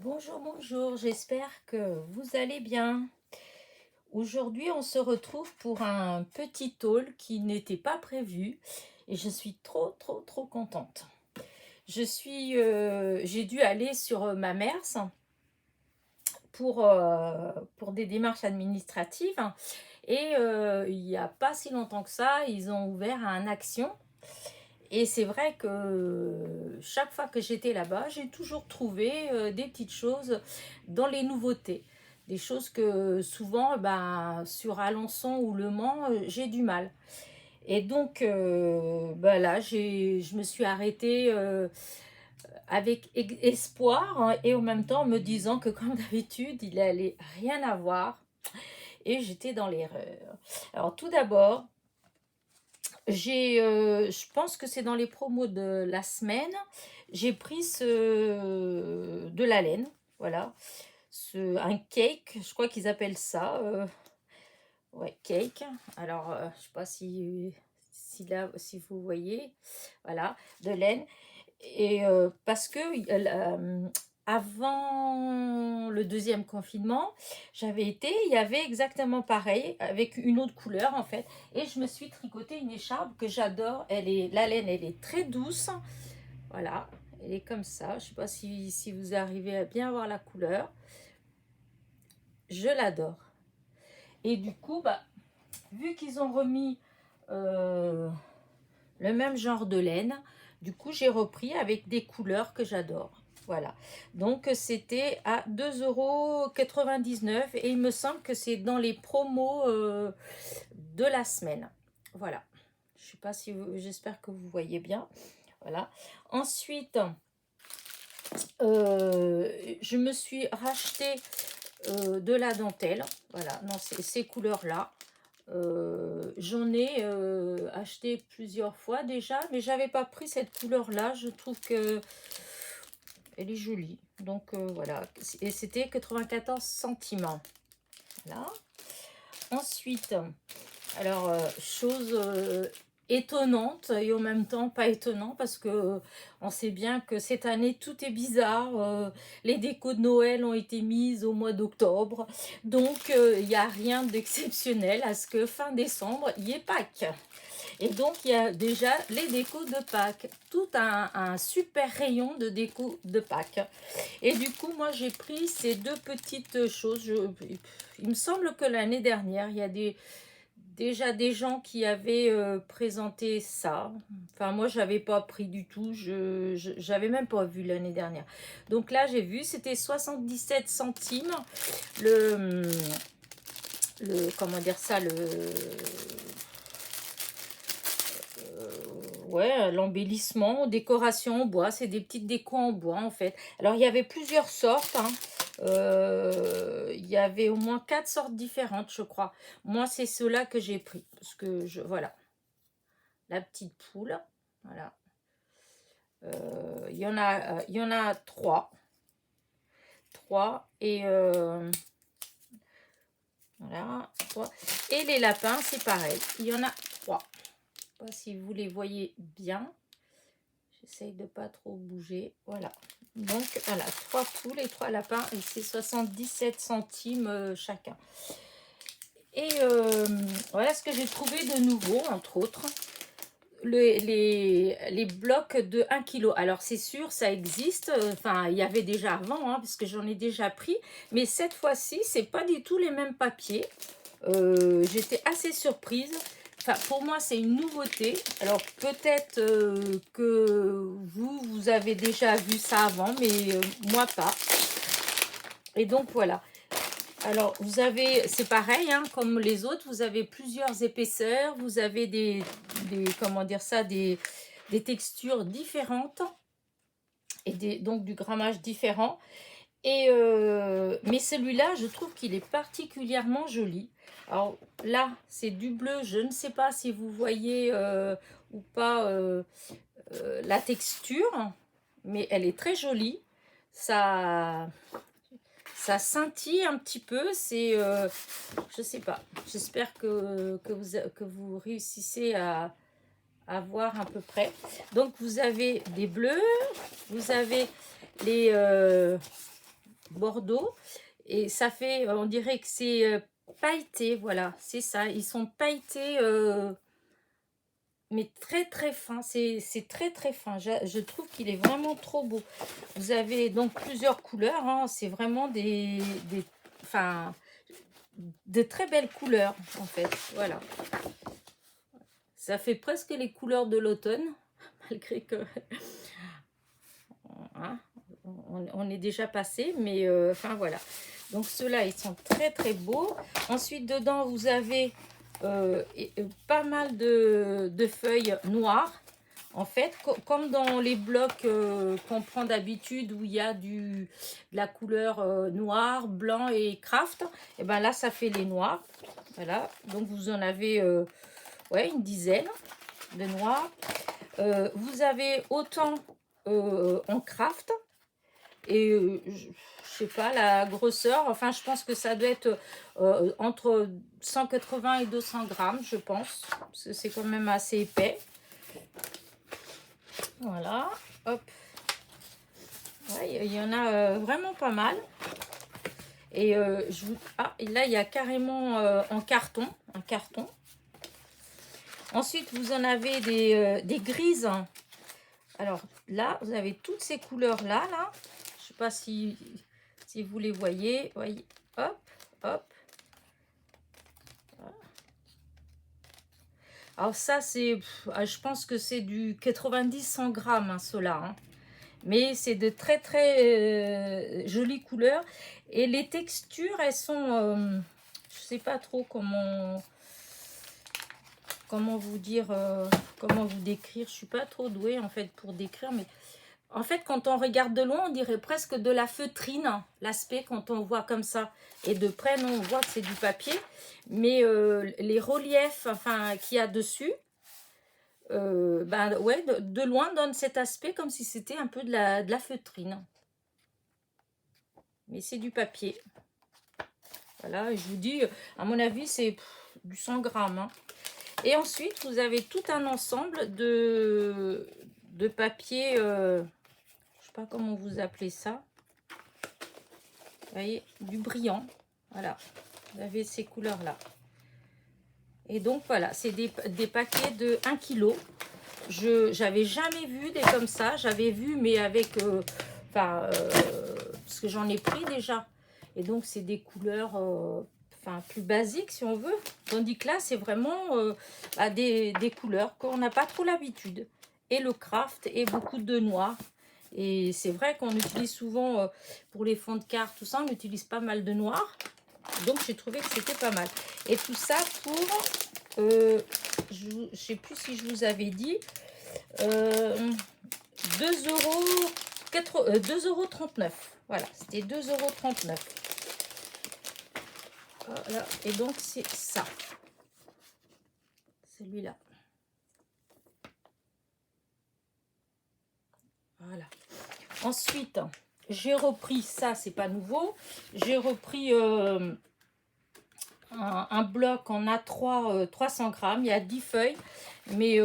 Bonjour, bonjour, j'espère que vous allez bien. Aujourd'hui, on se retrouve pour un petit haul qui n'était pas prévu et je suis trop contente. J'ai dû aller sur ma mère pour des démarches administratives et il n'y a pas si longtemps que ça, ils ont ouvert un action. Et c'est vrai que chaque fois que j'étais là-bas, j'ai toujours trouvé des petites choses dans les nouveautés. Des choses que souvent, ben, sur Alençon ou Le Mans, j'ai du mal. Et donc, ben là, je me suis arrêtée avec espoir et en même temps en me disant que comme d'habitude, il allait rien avoir. Et j'étais dans l'erreur. Alors tout d'abord, je pense que c'est dans les promos de la semaine, j'ai pris de la laine, voilà, un cake, je crois qu'ils appellent ça, ouais, cake. Alors, je sais pas si vous voyez, voilà, de laine. Et parce que avant le deuxième confinement, il y avait exactement pareil, avec une autre couleur en fait. Et je me suis tricoté une écharpe que j'adore. La laine, elle est très douce. Voilà, elle est comme ça. Je sais pas si vous arrivez à bien voir la couleur. Je l'adore. Et du coup, bah, vu qu'ils ont remis euh, le même genre de laine, du coup j'ai repris avec des couleurs que j'adore. Voilà, donc c'était à 2,99 € et il me semble que c'est dans les promos de la semaine. Voilà, je sais pas si j'espère que vous voyez bien. Voilà, ensuite je me suis racheté de la dentelle. Voilà, non, ces couleurs là. J'en ai acheté plusieurs fois déjà, mais j'avais pas pris cette couleur là. Je trouve que elle est jolie, donc voilà. Et c'était 94 centimes. Voilà. Ensuite, alors chose étonnante et en même temps pas étonnant, parce que on sait bien que cette année tout est bizarre. Les décos de Noël ont été mises au mois d'octobre, donc il n'y a rien d'exceptionnel à ce que fin décembre il y ait Pâques. Et donc, il y a déjà les décos de Pâques. Tout un super rayon de déco de Pâques. Et du coup, moi, j'ai pris ces deux petites choses. Il me semble que l'année dernière, il y a déjà des gens qui avaient présenté ça. Enfin, moi, je n'avais pas pris du tout. J'avais même pas vu l'année dernière. Donc là, j'ai vu, c'était 77 centimes. Le, comment dire ça, ouais, l'embellissement, décoration en bois, c'est des petites décos en bois en fait. Alors il y avait plusieurs sortes, hein. Il y avait au moins 4 sortes différentes, je crois. Moi, c'est ceux-là que j'ai pris parce que voilà, la petite poule, voilà. Il y en a trois et voilà, trois. Et les lapins, c'est pareil. Il y en a trois. Je sais pas si vous les voyez bien. J'essaye de pas trop bouger. Voilà. Donc, voilà, 3 poules et 3 lapins. Et c'est 77 centimes chacun. Et voilà ce que j'ai trouvé de nouveau, entre autres. Les blocs de 1 kg. Alors, c'est sûr, ça existe. Enfin, il y avait déjà avant, hein, parce que j'en ai déjà pris. Mais cette fois-ci, c'est pas du tout les mêmes papiers. J'étais assez surprise. Enfin, pour moi, c'est une nouveauté. Alors, peut-être que vous avez déjà vu ça avant, mais moi pas. Et donc, voilà. Alors, c'est pareil, hein, comme les autres, vous avez plusieurs épaisseurs, vous avez comment dire ça, des textures différentes et donc du grammage différent. Et mais celui-là, je trouve qu'il est particulièrement joli. Alors là, c'est du bleu. Je ne sais pas si vous voyez ou pas la texture, mais elle est très jolie. Ça, ça scintille un petit peu. Je sais pas. J'espère que vous réussissez à voir à peu près. Donc vous avez des bleus, vous avez les bordeaux. Et ça fait, on dirait que c'est pailleté, voilà, c'est ça. Ils sont pailletés, mais très très fin. C'est très très fin. Je trouve qu'il est vraiment trop beau. Vous avez donc plusieurs couleurs, hein. C'est vraiment enfin, de très belles couleurs, en fait. Voilà. Ça fait presque les couleurs de l'automne, malgré que hein, on est déjà passé, mais enfin voilà. Donc ceux-là, ils sont très très beaux. Ensuite, dedans, vous avez pas mal de feuilles noires. En fait, comme dans les blocs qu'on prend d'habitude, où il y a de la couleur noir, blanc et craft, et ben là, ça fait les noirs. Voilà, donc vous en avez ouais, une dizaine de noirs. Vous avez autant en craft, et je sais pas la grosseur, enfin je pense que ça doit être entre 180 et 200 grammes, je pense, parce que c'est quand même assez épais. Voilà, hop. Ouais, il y en a vraiment pas mal. Et et là il y a carrément en carton, un carton. Ensuite vous en avez des grises. Alors là vous avez toutes ces couleurs là. Je sais pas si vous les voyez. Voyez, hop, hop. Alors ça c'est, je pense que c'est du 90-100 grammes, hein, ceux-là, hein. Mais c'est de très très jolies couleurs. Et les textures, elles sont, je sais pas trop comment vous dire, comment vous décrire. Je suis pas trop douée en fait pour décrire, mais en fait quand on regarde de loin, on dirait presque de la feutrine, hein, l'aspect quand on voit comme ça. Et de près, non, on voit que c'est du papier, mais les reliefs, enfin, qu'il y a dessus, ben ouais, de loin donne cet aspect comme si c'était un peu de la feutrine. Mais c'est du papier. Voilà, et je vous dis, à mon avis, c'est du 100 grammes, hein. Et ensuite, vous avez tout un ensemble de papier, je sais pas comment vous appelez ça. Vous voyez, du brillant. Voilà, vous avez ces couleurs-là. Et donc, voilà, c'est des paquets de 1 kg. J'avais jamais vu des comme ça. J'avais vu, mais avec... parce que j'en ai pris déjà. Et donc, c'est des couleurs plus basiques, si on veut. Tandis que là, c'est vraiment des couleurs qu'on n'a pas trop l'habitude. Et le craft et beaucoup de noir. Et c'est vrai qu'on utilise souvent, pour les fonds de cartes, tout ça, on utilise pas mal de noir. Donc, j'ai trouvé que c'était pas mal. Et tout ça pour... je ne sais plus si je vous avais dit... 2,39 €. Voilà, c'était 2,39 €. Voilà, et donc c'est ça. Celui-là. Voilà. Ensuite, j'ai repris, ça c'est pas nouveau, j'ai repris un bloc en A3 300 grammes, il y a 10 feuilles, mais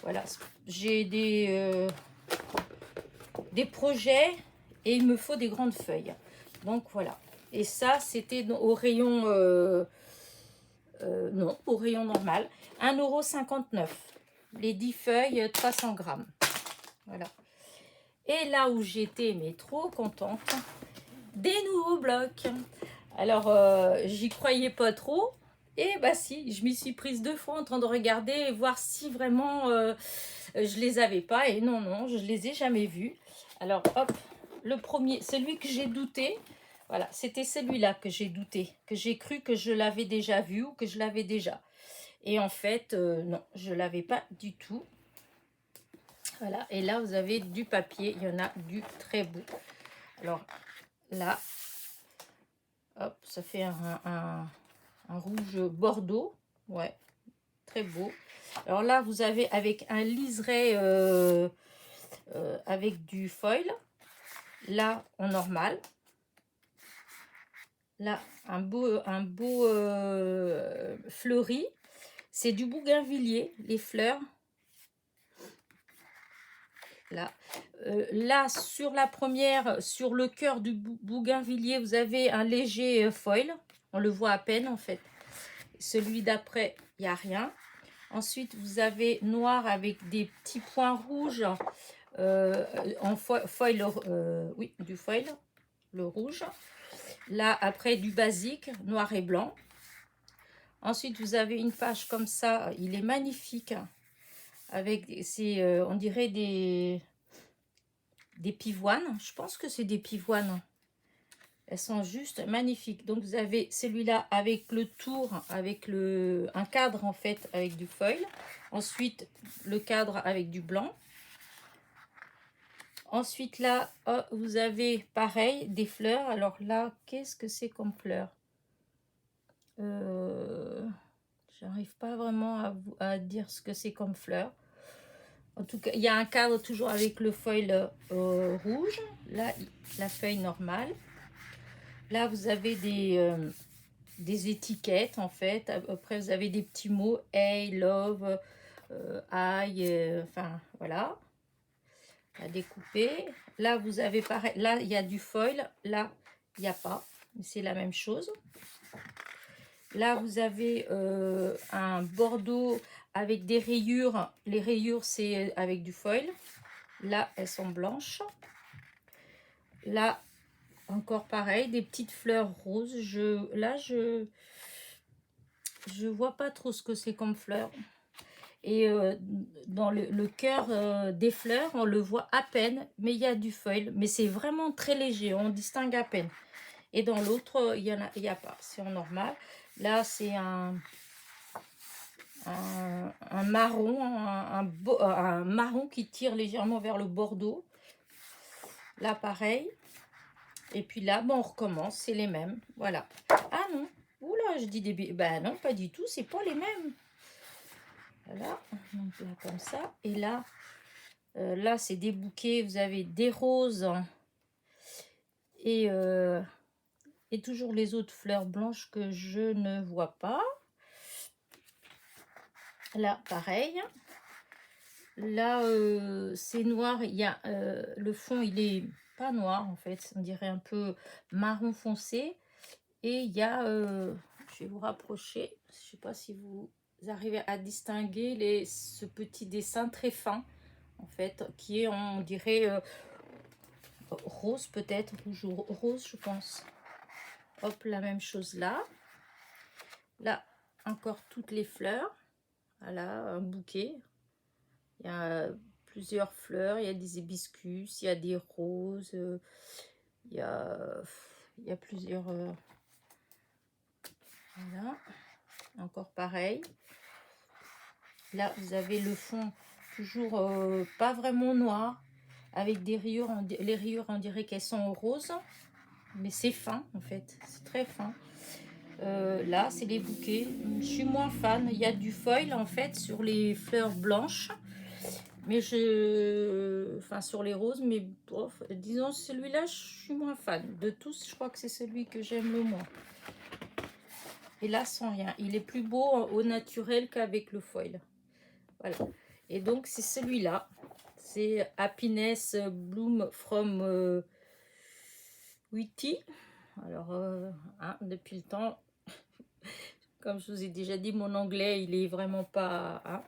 voilà, j'ai des projets et il me faut des grandes feuilles. Donc voilà. Et ça, c'était au rayon... non, au rayon normal. 1,59 €. Les 10 feuilles, 300 grammes. Voilà. Et là où j'étais, mais trop contente, des nouveaux blocs. Alors, j'y croyais pas trop. Et bah si, je m'y suis prise 2 fois en train de regarder et voir si vraiment je les avais pas. Et non, non, je les ai jamais vus. Alors, hop, le premier, celui que j'ai douté, voilà, c'était celui-là que j'ai douté, que j'ai cru que je l'avais déjà vu ou que je l'avais déjà. Et en fait, non, je ne l'avais pas du tout. Voilà, et là, vous avez du papier, il y en a du très beau. Alors, là, hop, ça fait un rouge bordeaux, ouais, très beau. Alors là, vous avez avec un liseré avec du foil. Là, en normal. Là, un beau fleuri. C'est du bougainvillier, les fleurs. Là. Là, sur la première, sur le cœur du bougainvillier, vous avez un léger foil. On le voit à peine en fait. Celui d'après, il n'y a rien. Ensuite, vous avez noir avec des petits points rouges en foil, oui, du foil, le rouge. Là, après, du basique, noir et blanc. Ensuite, vous avez une page comme ça. Il est magnifique. Avec, on dirait des pivoines. Je pense que c'est des pivoines. Elles sont juste magnifiques. Donc, vous avez celui-là avec le tour, avec un cadre, en fait, avec du foil. Ensuite, le cadre avec du blanc. Ensuite, là, oh, vous avez, pareil, des fleurs. Alors là, qu'est-ce que c'est comme fleurs? J'arrive pas vraiment à dire ce que c'est comme fleurs. En tout cas, il y a un cadre toujours avec le foil rouge. Là, la feuille normale. Là, vous avez des étiquettes, en fait. Après, vous avez des petits mots. Hey, love, I, enfin, voilà. À découper. Là, vous avez pareil. Là, il y a du foil. Là, il n'y a pas. Mais c'est la même chose. Là, vous avez un bordeaux avec des rayures. Les rayures, c'est avec du foil. Là, elles sont blanches. Là, encore pareil, des petites fleurs roses. Là, je vois pas trop ce que c'est comme fleurs. Et dans le cœur des fleurs, on le voit à peine, mais il y a du foil. Mais c'est vraiment très léger, on distingue à peine. Et dans l'autre, il y a pas, c'est en normal. Là, c'est un marron, un marron qui tire légèrement vers le bordeaux. Là, pareil. Et puis là, bon, on recommence, c'est les mêmes. Voilà. Ah non, oula, je dis des... Ben non, pas du tout, c'est pas les mêmes. Voilà, donc là, comme ça. Et là, là, c'est des bouquets. Vous avez des roses et toujours les autres fleurs blanches que je ne vois pas. Là, pareil. Là, c'est noir. Il y a le fond, il est pas noir en fait. On dirait un peu marron foncé. Et il y a, je vais vous rapprocher. Je sais pas si vous arrivez à distinguer ce petit dessin très fin en fait, qui est, on dirait rose peut-être, rouge ou rose, je pense. Hop, la même chose là. Là, encore toutes les fleurs. Voilà, un bouquet. Il y a plusieurs fleurs, il y a des hibiscus, il y a des roses, il y a plusieurs... voilà, encore pareil. Là, vous avez le fond toujours pas vraiment noir, avec des rayures, les rayures, on dirait qu'elles sont roses, mais c'est fin en fait, c'est très fin. Là, c'est les bouquets. Je suis moins fan. Il y a du foil en fait sur les fleurs blanches. Mais enfin sur les roses, mais bof, disons celui-là, je suis moins fan. De tous, je crois que c'est celui que j'aime le moins. Et là, sans rien. Il est plus beau au naturel qu'avec le foil. Voilà. Et donc, c'est celui-là. C'est Happiness Bloom from Witty. Alors, hein, depuis le temps, comme je vous ai déjà dit, mon anglais, il est vraiment pas... Hein.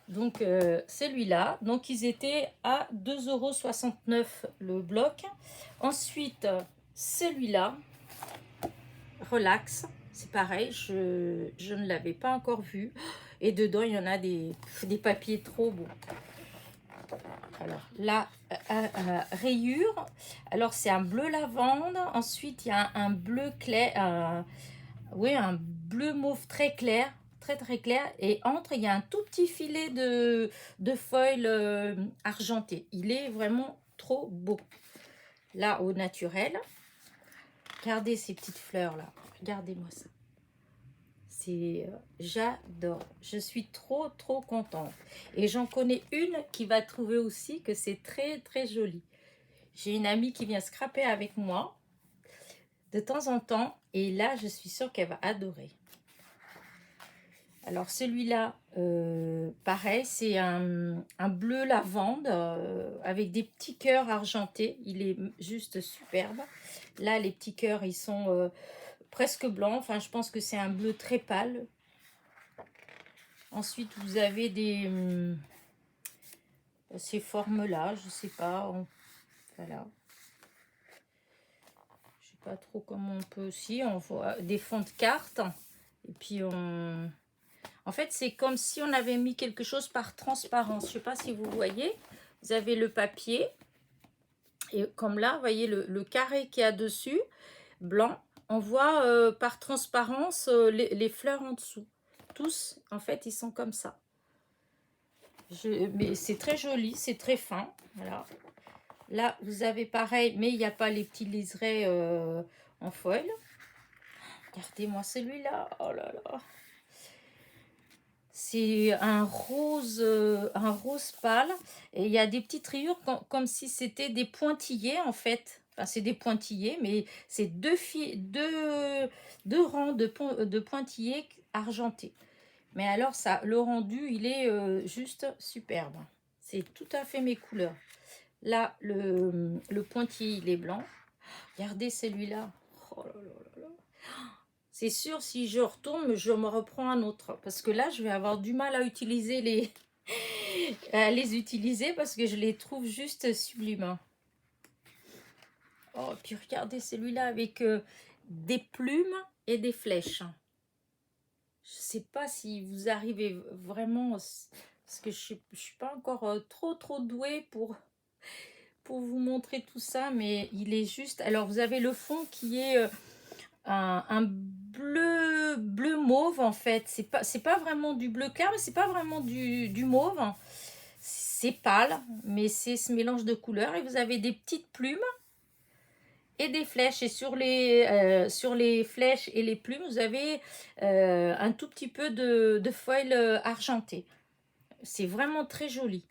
Donc, celui-là. Donc, ils étaient à 2,69 € le bloc. Ensuite, celui-là, Relax. C'est pareil, je ne l'avais pas encore vu. Et dedans, il y en a des papiers trop beaux. Alors, là, rayure. Alors, c'est un bleu lavande. Ensuite, il y a un bleu clair. Oui, un bleu mauve très clair. Très clair, et entre il y a un tout petit filet de foil argenté. Il est vraiment trop beau. Là, au naturel, regardez ces petites fleurs là, regardez-moi ça, c'est j'adore, je suis trop contente, et j'en connais une qui va trouver aussi que c'est très joli. J'ai une amie qui vient scraper avec moi de temps en temps, et là je suis sûre qu'elle va adorer. Alors celui-là, pareil, c'est un bleu lavande avec des petits cœurs argentés. Il est juste superbe. Là, les petits cœurs, ils sont presque blancs. Enfin, je pense que c'est un bleu très pâle. Ensuite, vous avez ces formes-là, je sais pas. Voilà. Je sais pas trop comment on peut aussi. On voit des fonds de cartes. Et puis, en fait, c'est comme si on avait mis quelque chose par transparence. Je sais pas si vous voyez. Vous avez le papier. Et comme là, vous voyez le carré qu'il y a dessus, blanc. On voit par transparence les fleurs en dessous. Tous, en fait, ils sont comme ça. Mais c'est très joli, c'est très fin. Voilà. Là, vous avez pareil, mais il n'y a pas les petits liserés en foil. Regardez-moi celui-là. Oh là là. C'est un rose pâle. Et il y a des petites rayures comme si c'était des pointillés en fait. Enfin, c'est des pointillés, mais c'est deux rangs de pointillés argentés. Mais alors, ça, le rendu, il est juste superbe. C'est tout à fait mes couleurs. Là, le pointillé, il est blanc. Regardez celui-là. Oh là là là là. C'est sûr, si je retourne, je me reprends un autre. Parce que là, je vais avoir du mal à utiliser à les utiliser parce que je les trouve juste sublimes. Oh, puis regardez celui-là avec des plumes et des flèches. Je sais pas si vous arrivez vraiment, parce que je suis pas encore trop douée pour vous montrer tout ça, mais il est juste. Alors vous avez le fond qui est un bleu mauve en fait. C'est pas vraiment du bleu clair, mais c'est pas vraiment du mauve. C'est pâle, mais c'est ce mélange de couleurs. Et vous avez des petites plumes et des flèches. Et sur les flèches et les plumes, vous avez un tout petit peu de foil argenté. C'est vraiment très joli.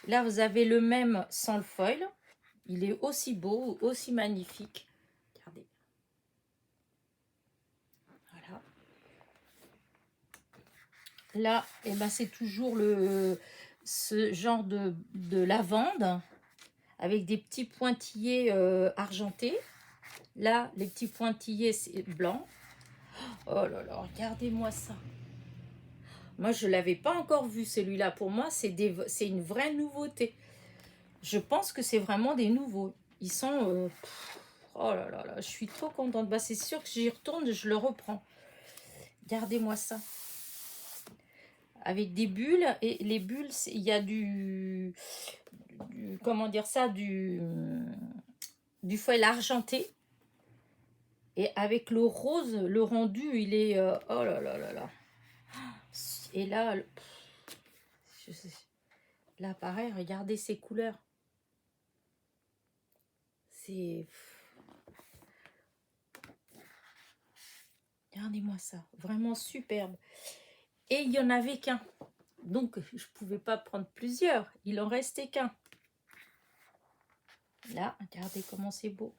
Là, vous avez le même sans le foil. Il est aussi beau, aussi magnifique. Regardez. Voilà. Là, eh ben, c'est toujours ce genre de lavande avec des petits pointillés argentés. Là, les petits pointillés, c'est blanc. Oh là là, regardez-moi ça. Moi, je ne l'avais pas encore vu celui-là. Pour moi, c'est une vraie nouveauté. Je pense que c'est vraiment des nouveaux. Ils sont... oh là là là, je suis trop contente. Bah, c'est sûr que j'y retourne, je le reprends. Regardez-moi ça. Avec des bulles. Et les bulles, il y a comment dire ça, du foil argenté. Et avec le rose, le rendu, il est... oh là là là là. Et là, là pareil, regardez ces couleurs. C'est... Regardez-moi ça, vraiment superbe. Et il n'y en avait qu'un. Donc, je ne pouvais pas prendre plusieurs. Il en restait qu'un. Là, regardez comment c'est beau.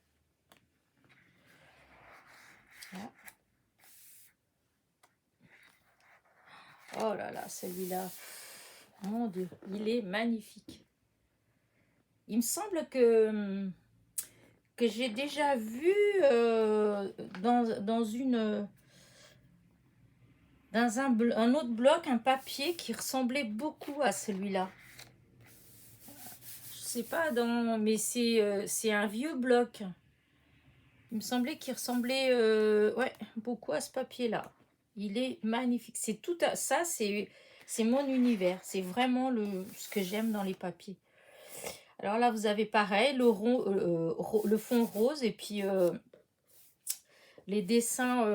Là. Oh là là, celui-là, mon Dieu, il est magnifique. Il me semble que j'ai déjà vu dans un autre bloc un papier qui ressemblait beaucoup à celui-là. Je sais pas, mais c'est un vieux bloc. Il me semblait qu'il ressemblait ouais, beaucoup à ce papier-là. Il est magnifique. C'est tout ça, c'est mon univers. C'est vraiment ce que j'aime dans les papiers. Alors là, vous avez pareil, le fond rose et puis les dessins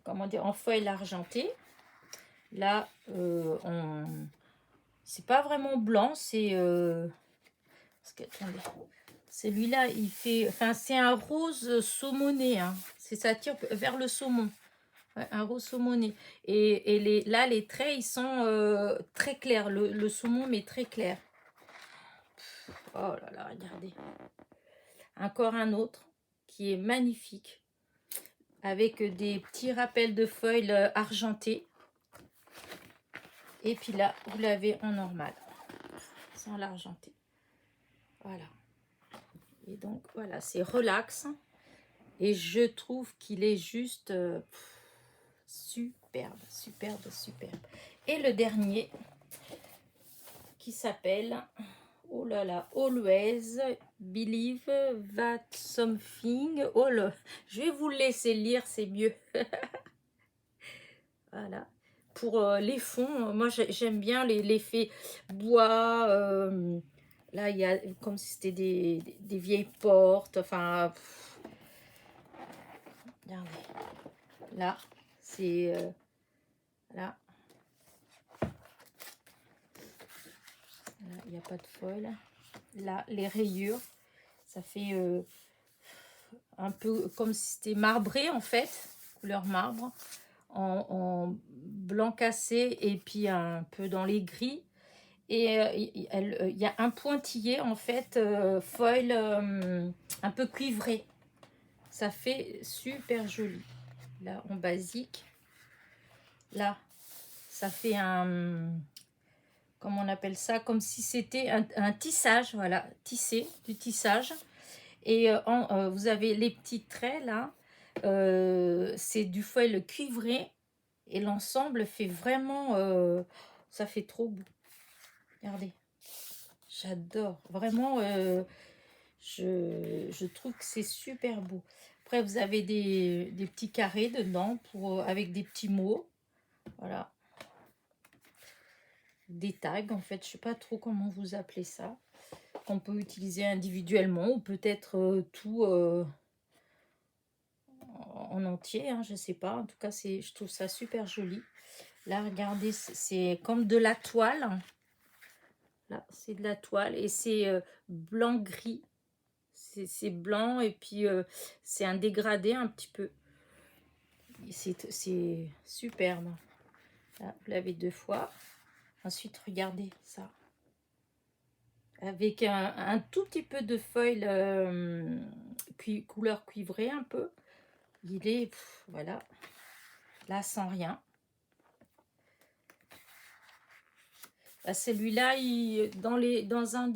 comment dire, en feuille argentée. Là, c'est pas vraiment blanc, c'est... attendez. Celui-là, il fait... Enfin, c'est un rose saumoné. Hein. Ça tire vers le saumon. Ouais, un rose saumoné. Et là, les traits, ils sont très clairs. Le saumon, mais très clair. Oh là là, regardez. Encore un autre qui est magnifique. avec des petits rappels de foil argentés. Et puis là, vous l'avez en normal, sans l'argenté. Voilà. Et donc, voilà, c'est relax. Et je trouve qu'il est juste superbe, superbe, superbe. Et le dernier, qui s'appelle, oh là là, Always Believe That Something. Oh là, je vais vous le laisser lire, c'est mieux. Voilà. Pour les fonds, moi j'aime bien l'effet bois. Là, il y a comme si c'était des vieilles portes. Enfin, regardez. Là, c'est là. Il n'y a pas de foil. Là, les rayures, ça fait un peu comme si c'était marbré en fait, couleur marbre, en blanc cassé et puis un peu dans les gris. Et il y a un pointillé en fait, foil un peu cuivré. Ça fait super joli. Là, en basique. Là, ça fait un... Comment on appelle ça? Comme si c'était un tissage, voilà, tissé, du tissage. Et vous avez les petits traits là, c'est du foil cuivré. Et l'ensemble fait vraiment, ça fait trop beau. Regardez, j'adore. Vraiment, je trouve que c'est super beau. Après, vous avez des petits carrés dedans avec des petits mots. Voilà. Des tags, en fait. Je sais pas trop comment vous appelez ça. Qu'on peut utiliser individuellement ou peut-être tout en entier. Hein, je sais pas. En tout cas, je trouve ça super joli. Là, regardez, c'est comme de la toile. Là, c'est de la toile et c'est blanc-gris. C'est blanc et puis c'est un dégradé un petit peu. C'est superbe. Là, vous l'avez 2 fois. Ensuite, regardez ça. Avec un tout petit peu de foil couleur cuivrée un peu. Il est, voilà. Là, sans rien. Celui-là, dans un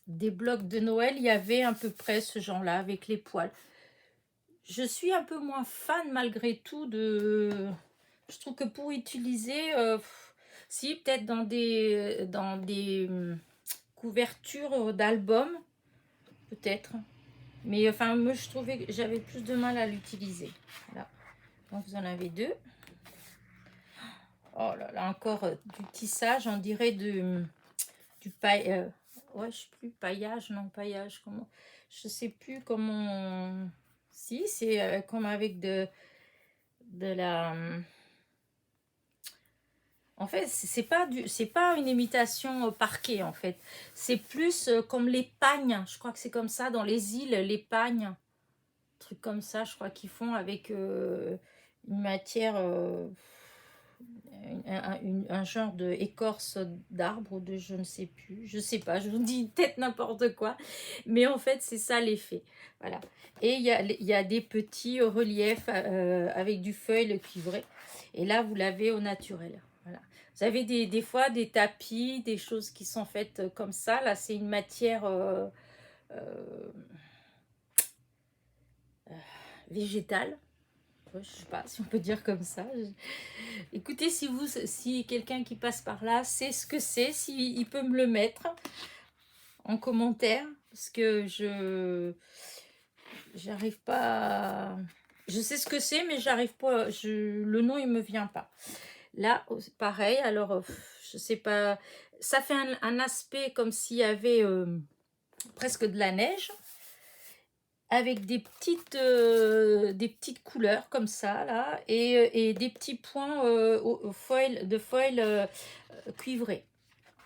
des blocs de Noël, il y avait à peu près ce genre-là avec les poils. Je suis un peu moins fan malgré tout de... Je trouve que pour utiliser, si peut-être dans des couvertures d'albums, peut-être. Mais enfin, moi je trouvais que j'avais plus de mal à l'utiliser. Voilà. Donc vous en avez 2. Oh là là, encore du tissage, on dirait du paille. Ouais, je sais plus, paillage, non, paillage, comment. Je sais plus comment. Si, c'est comme avec de la. En fait, c'est pas une imitation parquet en fait. C'est plus comme les pagnes. Je crois que c'est comme ça dans les îles, les pagnes, trucs comme ça. Je crois qu'ils font avec une matière, un genre de écorce d'arbre ou de je ne sais plus. Je sais pas. Je vous dis peut-être n'importe quoi, mais en fait c'est ça l'effet. Voilà. Et il y a des petits reliefs avec du feuille cuivré. Et là vous l'avez au naturel. Voilà. Vous avez des fois des tapis, des choses qui sont faites comme ça. Là, c'est une matière végétale. Je sais pas si on peut dire comme ça. Écoutez, si quelqu'un qui passe par là sait ce que c'est, s'il peut me le mettre en commentaire, parce que j'arrive pas je sais ce que c'est, mais j'arrive pas, le nom il me vient pas. Là, pareil, alors, je sais pas, ça fait un aspect comme s'il y avait presque de la neige, avec des petites couleurs comme ça, là, et des petits points de foil cuivré.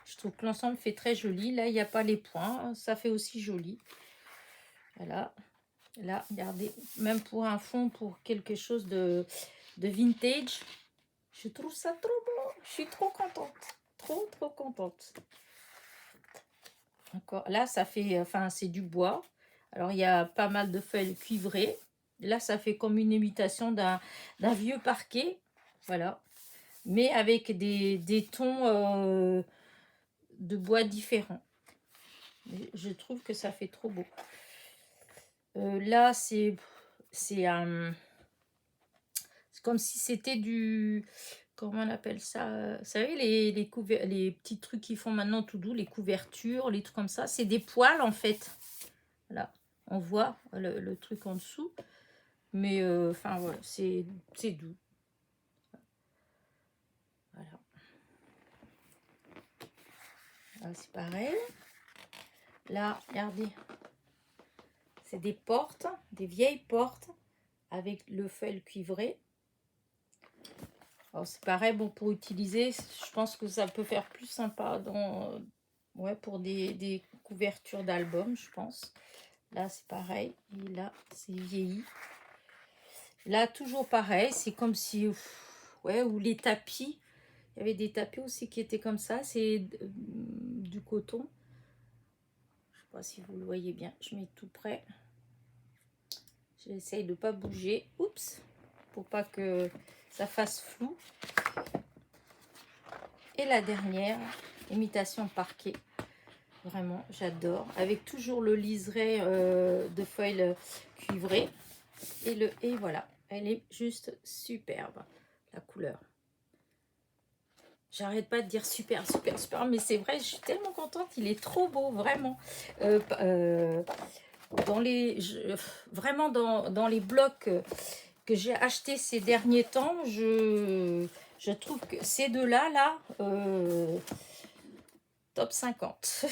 Je trouve que l'ensemble fait très joli. Là, il n'y a pas les points, ça fait aussi joli. Voilà. Là, regardez, même pour un fond, pour quelque chose de vintage, je trouve ça trop beau. Je suis trop contente. Trop, trop contente. Encore, là, ça fait, enfin, c'est du bois. Alors, il y a pas mal de feuilles cuivrées. Là, ça fait comme une imitation d'un vieux parquet. Voilà. Mais avec des tons de bois différents. Je trouve que ça fait trop beau. Là, c'est comme si c'était du... Comment on appelle ça? Vous savez, les petits trucs qu'ils font maintenant tout doux, les couvertures, les trucs comme ça. C'est des poils, en fait. Là, on voit le truc en dessous. Mais, enfin, voilà, c'est doux. Voilà. Là, c'est pareil. Là, regardez. C'est des portes, des vieilles portes avec le feuille cuivré. Alors, c'est pareil, bon, pour utiliser, je pense que ça peut faire plus sympa dans, ouais, pour des couvertures d'albums, je pense. Là, c'est pareil. Et là, c'est vieilli. Là, toujours pareil. C'est comme si... ouais, ou les tapis. Il y avait des tapis aussi qui étaient comme ça. C'est du coton. Je ne sais pas si vous le voyez bien. Je mets tout près. J'essaye de ne pas bouger. Oups. Pour pas que ça fasse flou. Et la dernière, imitation parquet. Vraiment, j'adore. Avec toujours le liseré de feuilles cuivrées. Et voilà, elle est juste superbe, la couleur. J'arrête pas de dire super, super, super, mais c'est vrai, je suis tellement contente, il est trop beau, vraiment. Vraiment, dans les blocs que j'ai achetés ces derniers temps, je trouve que ces deux-là, top 50.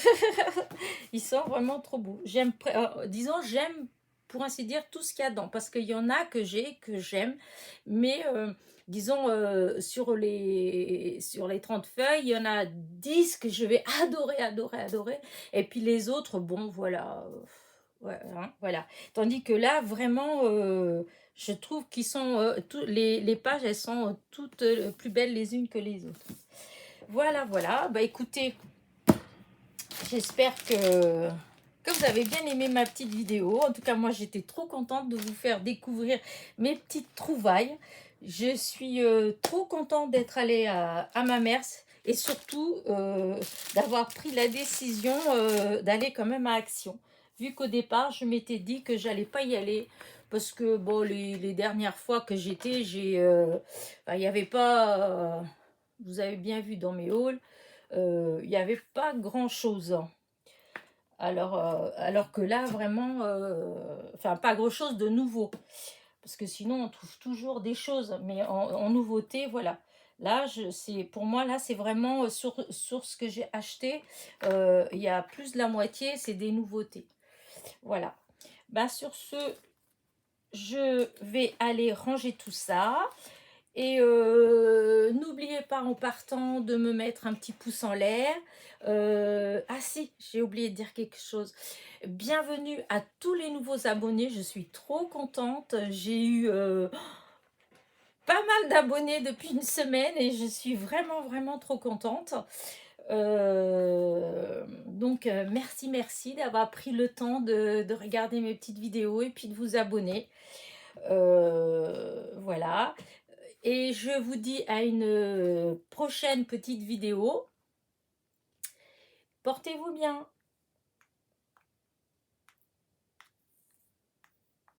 Ils sont vraiment trop beaux. Disons, j'aime, pour ainsi dire, tout ce qu'il y a dedans. Parce qu'il y en a que j'aime. Mais, disons, sur les 30 feuilles, il y en a 10 que je vais adorer, adorer, adorer. Et puis les autres, bon, voilà. Ouais, hein, voilà. Tandis que là, vraiment, je trouve qu'ils sont... les pages, elles sont toutes plus belles les unes que les autres. Voilà, voilà. Bah écoutez... J'espère que vous avez bien aimé ma petite vidéo. En tout cas, moi, j'étais trop contente de vous faire découvrir mes petites trouvailles. Je suis trop contente d'être allée à Mamers et surtout d'avoir pris la décision d'aller quand même à Action. Vu qu'au départ, je m'étais dit que j'allais pas y aller parce que, bon, les dernières fois que j'étais, il n'y avait pas... vous avez bien vu dans mes hauls, il n'y avait pas grand chose. Alors que là, vraiment, enfin, pas grand chose de nouveau. Parce que sinon, on trouve toujours des choses. Mais en nouveauté, voilà. Là, pour moi, là, c'est vraiment sur ce que j'ai acheté. Il y a plus de la moitié, c'est des nouveautés. Voilà. Ben, sur ce, je vais aller ranger tout ça. Et n'oubliez pas en partant de me mettre un petit pouce en l'air. Ah si, j'ai oublié de dire quelque chose. Bienvenue à tous les nouveaux abonnés. Je suis trop contente. J'ai eu pas mal d'abonnés depuis une semaine et je suis vraiment, vraiment trop contente. Donc, merci, merci d'avoir pris le temps de regarder mes petites vidéos et puis de vous abonner. Voilà. Et je vous dis à une prochaine petite vidéo. Portez-vous bien.